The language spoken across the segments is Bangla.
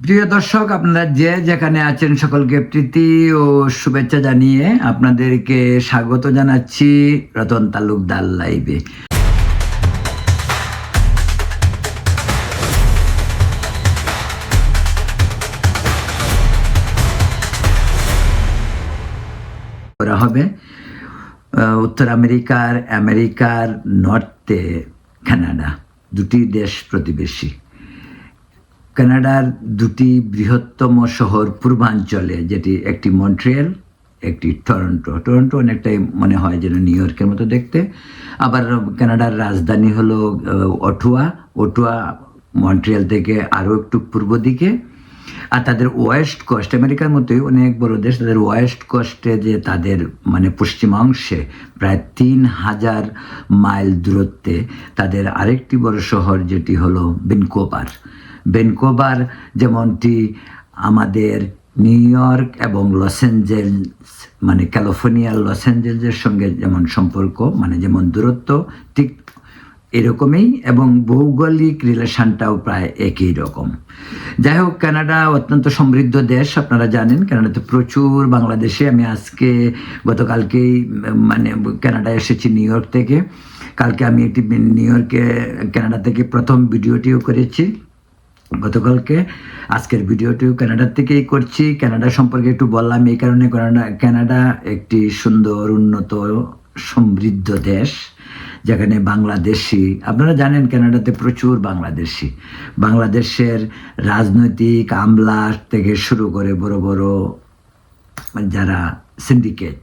প্রিয় দর্শক, আপনারা যে যেখানে আছেন সকলকে প্রীতি ও শুভেচ্ছা জানিয়ে আপনাদেরকে স্বাগত জানাচ্ছি রতন তালুকদার লাইভে। করা হবে উত্তর আমেরিকার নর্থে কানাডা, দুটি দেশ প্রতিবেশী। কানাডার দুটি বৃহত্তম শহর পূর্বাঞ্চলে, যেটি একটি মন্ট্রিয়াল, একটি টরন্টো অনেকটাই মনে হয় যেন নিউ ইয়র্কের মতো দেখতে। আবার কানাডার রাজধানী হলো ওটুয়া মন্ট্রিয়াল থেকে আরও একটু পূর্ব দিকে। আর তাদের ওয়েস্ট কোস্ট, আমেরিকার মতোই অনেক বড় দেশ, তাদের ওয়েস্ট কোস্টে যে তাদের পশ্চিমাংশে প্রায় 3000 মাইল দূরত্বে তাদের আরেকটি বড় শহর, যেটি হলো ভ্যানকুভার। যেমনটি আমাদের নিউ ইয়র্ক এবং লস অ্যাঞ্জেলস ক্যালিফোর্নিয়ার লস অ্যাঞ্জেলসের সঙ্গে যেমন সম্পর্ক, যেমন দূরত্ব, ঠিক এরকমই, এবং ভৌগোলিক রিলেশনটাও প্রায় একই রকম। যাই হোক, কানাডা অত্যন্ত সমৃদ্ধ দেশ, আপনারা জানেন। কানাডাতে প্রচুর বাংলাদেশে, আমি গতকালকেই কানাডায় এসেছি নিউ ইয়র্ক থেকে। কালকে আমি একটি কানাডা থেকে প্রথম ভিডিওটিও করেছি গতকালকে। আজকের ভিডিওটিও কানাডার থেকেই করছি। কানাডা সম্পর্কে একটু বললাম এই কারণে, কানাডা একটি সুন্দর, উন্নত, সমৃদ্ধ দেশ, যেখানে বাংলাদেশি, আপনারা জানেন কানাডাতে প্রচুর বাংলাদেশের রাজনৈতিক আমলা থেকে শুরু করে বড় বড় যারা সিন্ডিকেট,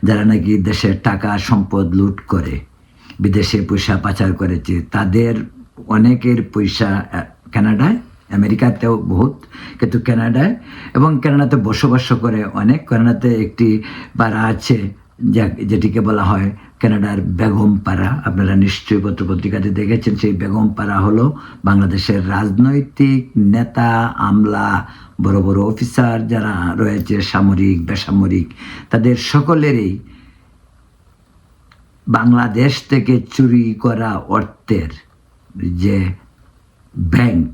যারা নাকি দেশের টাকা সম্পদ লুট করে বিদেশে পয়সা পাচার করেছে, তাদের অনেকের পয়সা কানাডায়, আমেরিকাতেও বহুত, কিন্তু কানাডায়, এবং কানাডাতে বসবাস করে অনেক। কানাডাতে একটি পাড়া আছে যেটিকে বলা হয় কানাডার বেগম পাড়া। আপনারা নিশ্চয়ই পত্রপত্রিকাতে দেখেছেন। সেই বেগম পাড়া হলো বাংলাদেশের রাজনৈতিক নেতা, আমলা, বড় বড় অফিসার যারা রয়েছে, সামরিক, বেসামরিক, তাদের সকলেরই বাংলাদেশ থেকে চুরি করা অর্থের যে ব্যাংক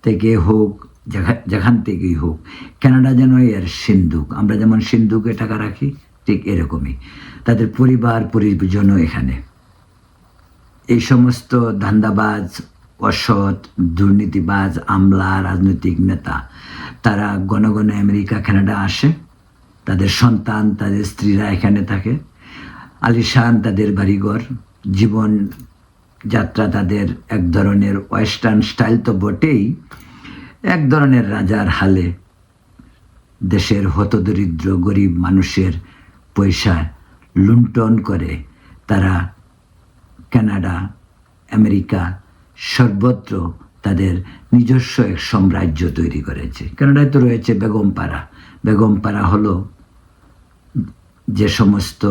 থেকে হোক, যেখান থেকেই হোক, কানাডা যেন এর সিন্ধুক। আমরা যেমন সিন্ধুকে টাকা রাখি, ঠিক এরকমই তাদের পরিজনও এখানে। এই সমস্ত ধান্দাবাজ, অসৎ, দুর্নীতিবাজ আমলা, রাজনৈতিক নেতা, তারা গণ আমেরিকা, কানাডা আসে। তাদের সন্তান, তাদের স্ত্রীরা এখানে থাকে। আলিশান তাদের বাড়িঘর, জীবন যাত্রা তাদের এক ধরনের ওয়েস্টার্ন স্টাইল তো বটেই, এক ধরনের রাজার হালে দেশের হতদরিদ্র গরিব মানুষের পয়সা লুণ্ঠন করে তারা কানাডা, আমেরিকা, সর্বত্র তাদের নিজস্ব এক সাম্রাজ্য তৈরি করেছে। কানাডায় তো রয়েছে বেগম পাড়া হলো যে সমস্ত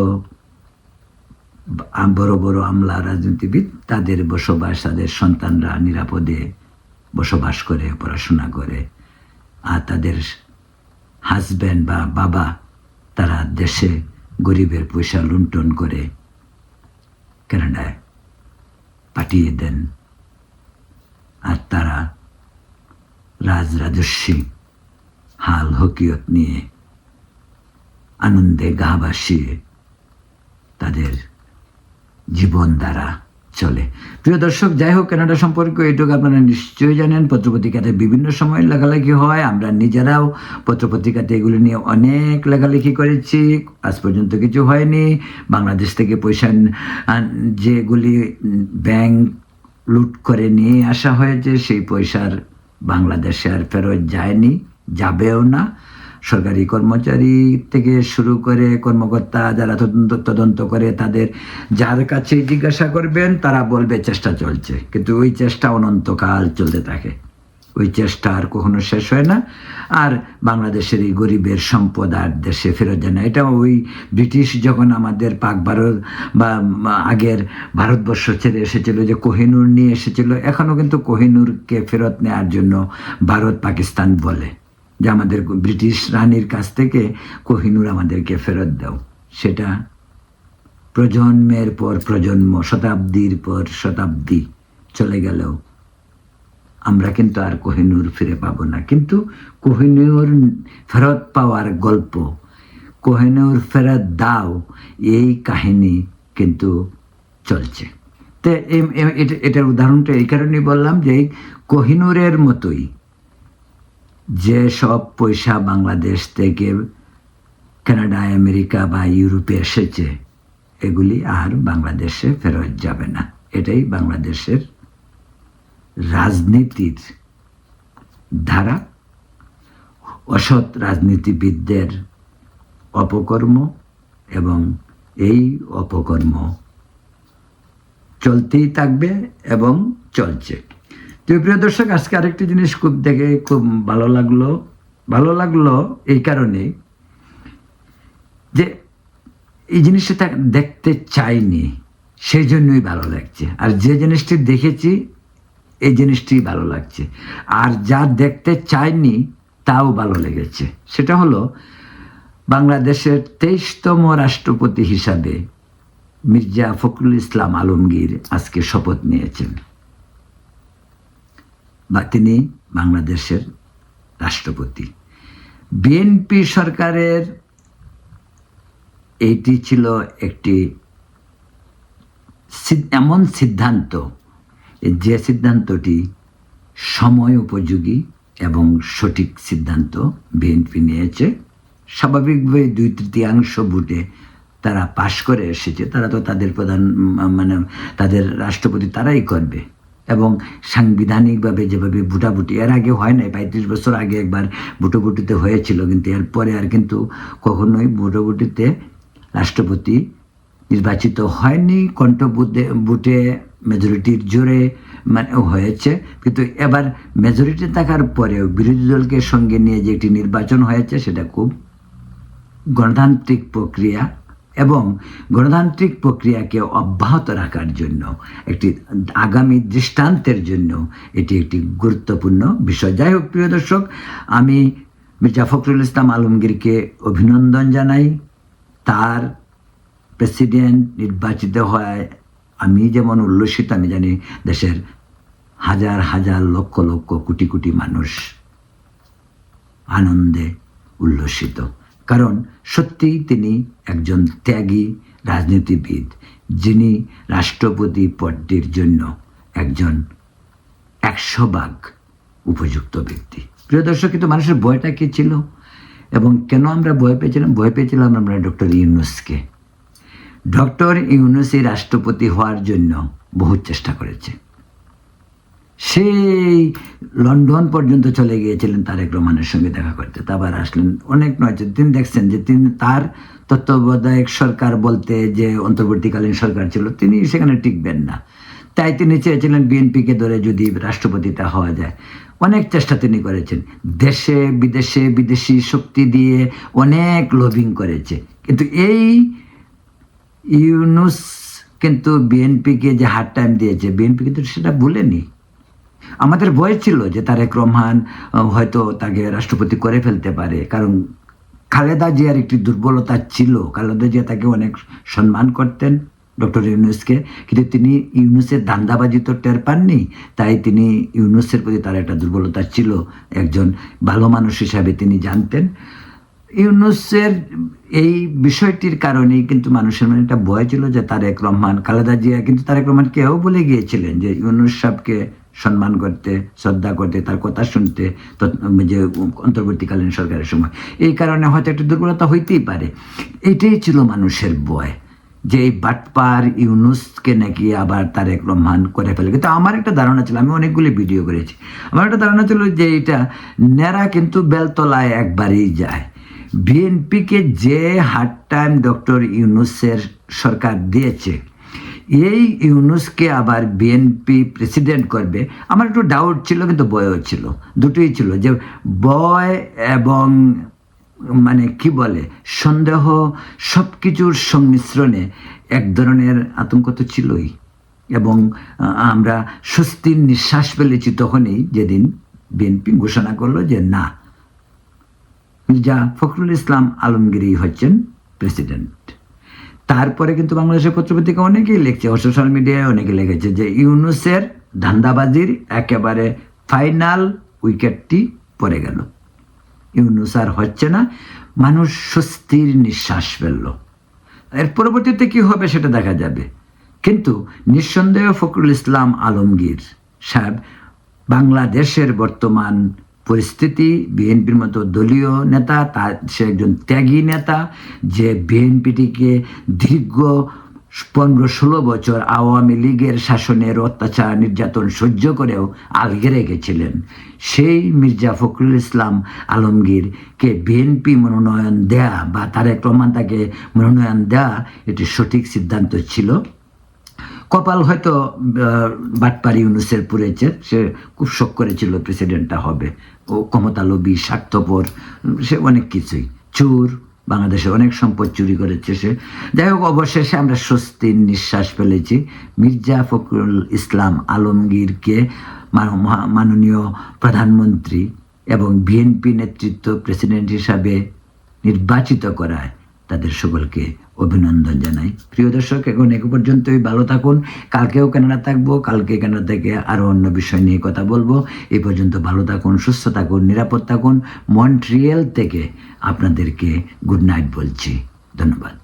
বড় বড় আমলা, রাজনীতিবিদ, তাদের বসবাস, তাদের সন্তানরা নিরাপদে বসবাস করে, পড়াশোনা করে। আর তাদের হাজব্যান্ড বা বাবা, তারা দেশে গরিবের পয়সা লুণ্ঠন করে কানাডায় পাঠিয়ে দেন। আর তারা রাজরাজস্বী হাল হকিয়ত নিয়ে আনন্দে গা ভাসিয়ে তাদের জীবন দ্বারা চলে। প্রিয় দর্শক, যাই হোক, কানাডা সম্পর্কে এটুকু আপনারা নিশ্চয়ই জানেন। পত্রপত্রিকাতে বিভিন্ন সময় লেখালেখি হয়, আমরা নিজেরাও পত্রপত্রিকাতে এগুলো নিয়ে অনেক লেখালেখি করেছি। আজ পর্যন্ত কিছু হয়নি। বাংলাদেশ থেকে পয়সা যেগুলি ব্যাংক লুট করে নিয়ে আসা হয়েছে, সেই পয়সার বাংলাদেশে আর ফেরত যায়নি, যাবেও না। সরকারি কর্মচারী থেকে শুরু করে কর্মকর্তা যারা তদন্ত করে, তাদের যার কাছে জিজ্ঞাসা করবেন, তারা বলবে চেষ্টা চলছে, কিন্তু ওই চেষ্টা অনন্তকাল চলতে থাকে। ওই চেষ্টা আর কখনো শেষ হয় না। আর বাংলাদেশের এই গরিবের সম্পদ আর দেশে ফেরত যায় না। এটা ওই ব্রিটিশ যখন আমাদের পাক ভারত বা আগের ভারতবর্ষ ছেড়ে এসেছিল, যে কোহিনূর নিয়ে এসেছিল, এখনও কিন্তু কোহিনূরকে ফেরত নেওয়ার জন্য ভারত পাকিস্তান বলে যে আমাদের ব্রিটিশ রানীর কাছ থেকে কোহিনূর আমাদেরকে ফেরত দাও। সেটা প্রজন্মের পর প্রজন্ম, শতাব্দীর পর শতাব্দী চলে গেলেও আমরা কিন্তু আর কোহিনূর ফিরে পাবো না। কিন্তু কোহিনূর ফেরত পাওয়ার গল্প, কোহিনূর ফেরত দাও, এই কাহিনী কিন্তু চলছে। তো এটার উদাহরণটা এই কারণেই বললাম যে কোহিনূরের মতোই যে সব পয়সা বাংলাদেশ থেকে কানাডা, আমেরিকা বা ইউরোপে এসেছে, এগুলি আর বাংলাদেশে ফেরত যাবে না। এটাই বাংলাদেশের রাজনীতির ধারা, অসৎ রাজনীতিবিদদের অপকর্ম, এবং এই অপকর্ম চলতেই থাকবে এবং চলছে। তো প্রিয় দর্শক, আজকে আরেকটি জিনিস দেখে খুব ভালো লাগলো এই কারণে যে এই জিনিসটা দেখতে চাইনি, সেই জন্যই ভালো লাগছে। আর যে জিনিসটি দেখেছি এই জিনিসটি ভালো লাগছে, আর যা দেখতে চাইনি তাও ভালো লেগেছে। সেটা হলো বাংলাদেশের 23তম রাষ্ট্রপতি হিসাবে মির্জা ফখরুল ইসলাম আলমগীর আজকে শপথ নিয়েছেন, বা তিনি বাংলাদেশের রাষ্ট্রপতি। বিএনপি সরকারের এইটি ছিল একটি এমন সিদ্ধান্ত, যে সিদ্ধান্তটি সময় উপযোগী এবং সঠিক সিদ্ধান্ত বিএনপি নিয়েছে। স্বাভাবিকভাবে 2/3 ভোটে তারা পাশ করে এসেছে। তারা তো তাদের প্রধান তাদের রাষ্ট্রপতি তারাই করবে, এবং সাংবিধানিকভাবে যেভাবে ভোটাভুটি এর আগে হয় নাই, 35 বছর আগে একবার ভোটাভুটিতে হয়েছিল, কিন্তু এরপরে আর কিন্তু কখনোই ভোটাভুটিতে রাষ্ট্রপতি নির্বাচিত হয়নি। ভোটে মেজরিটির জোরে হয়েছে, কিন্তু এবার মেজরিটি থাকার পরেও বিরোধী দলকে সঙ্গে নিয়ে যে একটি নির্বাচন হয়েছে, সেটা খুব গণতান্ত্রিক প্রক্রিয়া, এবং গণতান্ত্রিক প্রক্রিয়াকে অব্যাহত রাখার জন্য একটি আগামী দৃষ্টান্তের জন্য এটি একটি গুরুত্বপূর্ণ বিষয়। যাই হোক প্রিয় দর্শক, আমি মির্জা ফখরুল ইসলাম আলমগীরকে অভিনন্দন জানাই। তার প্রেসিডেন্ট নির্বাচিত হয় আমি যেমন উল্লসিত, আমি জানি দেশের হাজার হাজার লক্ষ লক্ষ কোটি কোটি মানুষ আনন্দে উল্লসিত, কারণ সত্যিই তিনি একজন ত্যাগী রাজনীতিবিদ, যিনি রাষ্ট্রপতি পদটির জন্য একজন 100% উপযুক্ত ব্যক্তি। প্রিয় দর্শক, কিন্তু মানুষের ভয়টা কি ছিল এবং কেন আমরা ভয় পেয়েছিলাম আমরা ডক্টর ইউনূসকে। ডক্টর ইউনূসই রাষ্ট্রপতি হওয়ার জন্য বহু চেষ্টা করেছে। সেই লন্ডন পর্যন্ত চলে গিয়েছিলেন তারেক রহমানের সঙ্গে দেখা করতে, আবার আসলেন। অনেক নয়, তিনি দেখছেন যে তিনি তার তত্ত্বাবধায়ক সরকার বলতে যে অন্তর্বর্তীকালীন সরকার ছিল, তিনি সেখানে টিকবেন না। তাই তিনি চেয়েছিলেন বিএনপিকে ধরে যদি রাষ্ট্রপতিটা হওয়া যায়। অনেক চেষ্টা তিনি করেছেন, দেশে বিদেশে বিদেশি শক্তি দিয়ে অনেক লবিং করেছে, কিন্তু এই ইউনূস কিন্তু বিএনপিকে যে হার্ড টাইম দিয়েছে, বিএনপি কিন্তু সেটা ভুলেনি। আমাদের ভয় ছিল যে তারেক রহমান হয়তো তাকে রাষ্ট্রপতি করে ফেলতে পারে, কারণ খালেদা জিয়ার একটি দুর্বলতা ছিল। খালেদা জিয়া তাকে অনেক সম্মান করতেন, ডক্টর ইউনূসকে, কিন্তু তিনি ইউনূসের ধান্দাবাজি তো টের পাননি। তাই তিনি ইউনূসের প্রতি তার একটা দুর্বলতা ছিল, একজন ভালো মানুষ হিসাবে তিনি জানতেন। ইউনূসের এই বিষয়টির কারণেই কিন্তু মানুষের মনে একটা ভয় ছিল যে তারেক রহমান, খালেদা জিয়া কিন্তু তারেক রহমানকেও বলে গিয়েছিলেন যে ইউনূস সাহেবকে সম্মান করতে, শ্রদ্ধা করতে, তার কথা শুনতে, যে অন্তর্বর্তীকালীন সরকারের সময়। এই কারণে হয়তো একটা দুর্বলতা হইতেই পারে। এটাই ছিল মানুষের ভয়, যে এই বাটপার ইউনূসকে নাকি আবার তারেক রহমান করে ফেলে। কিন্তু আমার একটা ধারণা ছিল, আমি অনেকগুলি ভিডিও করেছি, আমার একটা ধারণা ছিল যে এটা নেড়া কিন্তু বেলতলায় একবারই যায়। বিএনপিকে যে হার্ড টাইম ডক্টর ইউনূসের সরকার দিয়েছে, এই ইউনূসকে আবার বিএনপি প্রেসিডেন্ট করবে, আমার একটু ডাউট ছিল, কিন্তু ভয়ও ছিল, দুটোই ছিল। যে ভয় এবং কি বলে সন্দেহ, সব কিছুর সংমিশ্রণে এক ধরনের আতঙ্ক তো ছিলই। এবং আমরা স্বস্তির নিঃশ্বাস ফেলেছি তখনই যেদিন বিএনপি ঘোষণা করলো যে না, মির্জা ফখরুল ইসলাম আলমগীরই হচ্ছেন প্রেসিডেন্ট। তারপরে কিন্তু বাংলাদেশের পত্রপত্রিকা অনেকেই লিখছে, সোশ্যাল মিডিয়ায় অনেকে লিখেছে যে ইউনূসের ধান্দাবাজির একেবারে ফাইনাল উইকেটটি পড়ে গেল। ইউনূস আর হচ্ছে না, মানুষ স্বস্তির নিঃশ্বাস ফেলল। এর পরবর্তীতে কি হবে সেটা দেখা যাবে, কিন্তু নিঃসন্দেহে ফখরুল ইসলাম আলমগীর সাহেব বাংলাদেশের বর্তমান পরিস্থিতি, বিএনপির মতো দলীয় নেতা, সে একজন ত্যাগী নেতা যে বিএনপিটিকে দীর্ঘ 15-16 বছর আওয়ামী লীগের শাসনের অত্যাচার নির্যাতন সহ্য করেও আগলে রেখেছিলেন। সেই মির্জা ফখরুল ইসলাম আলমগীরকে বিএনপি মনোনয়ন দেয়া বা তারেক রহমান তাকে মনোনয়ন দেয়া এটি সঠিক সিদ্ধান্ত ছিল। কপাল হয়তো বাটপারি ইউনূসের পুড়েছে, সে খুব শখ করেছিল প্রেসিডেন্টটা হবে, ও ক্ষমতালোভী, স্বার্থপর, সে অনেক কিছুই, চোর, বাংলাদেশে অনেক সম্পদ চুরি করেছে সে। যাই হোক, অবশেষে আমরা স্বস্তির নিঃশ্বাস ফেলেছি। মির্জা ফখরুল ইসলাম আলমগীরকে মাননীয় প্রধানমন্ত্রী এবং বিএনপি নেতৃত্ব প্রেসিডেন্ট হিসাবে নির্বাচিত করায় তাদের সকলকে অভিনন্দন জানাই। প্রিয় দর্শক, এখন এ পর্যন্তই, ভালো থাকুন। কালকেও কানাডা থাকবো, কালকে কানাডা থেকে আরও অন্য বিষয় নিয়ে কথা বলবো। এই পর্যন্ত ভালো থাকুন, সুস্থ থাকুন, নিরাপদ থাকুন। মন্ট্রিয়েল থেকে আপনাদেরকে গুড নাইট বলছি। ধন্যবাদ।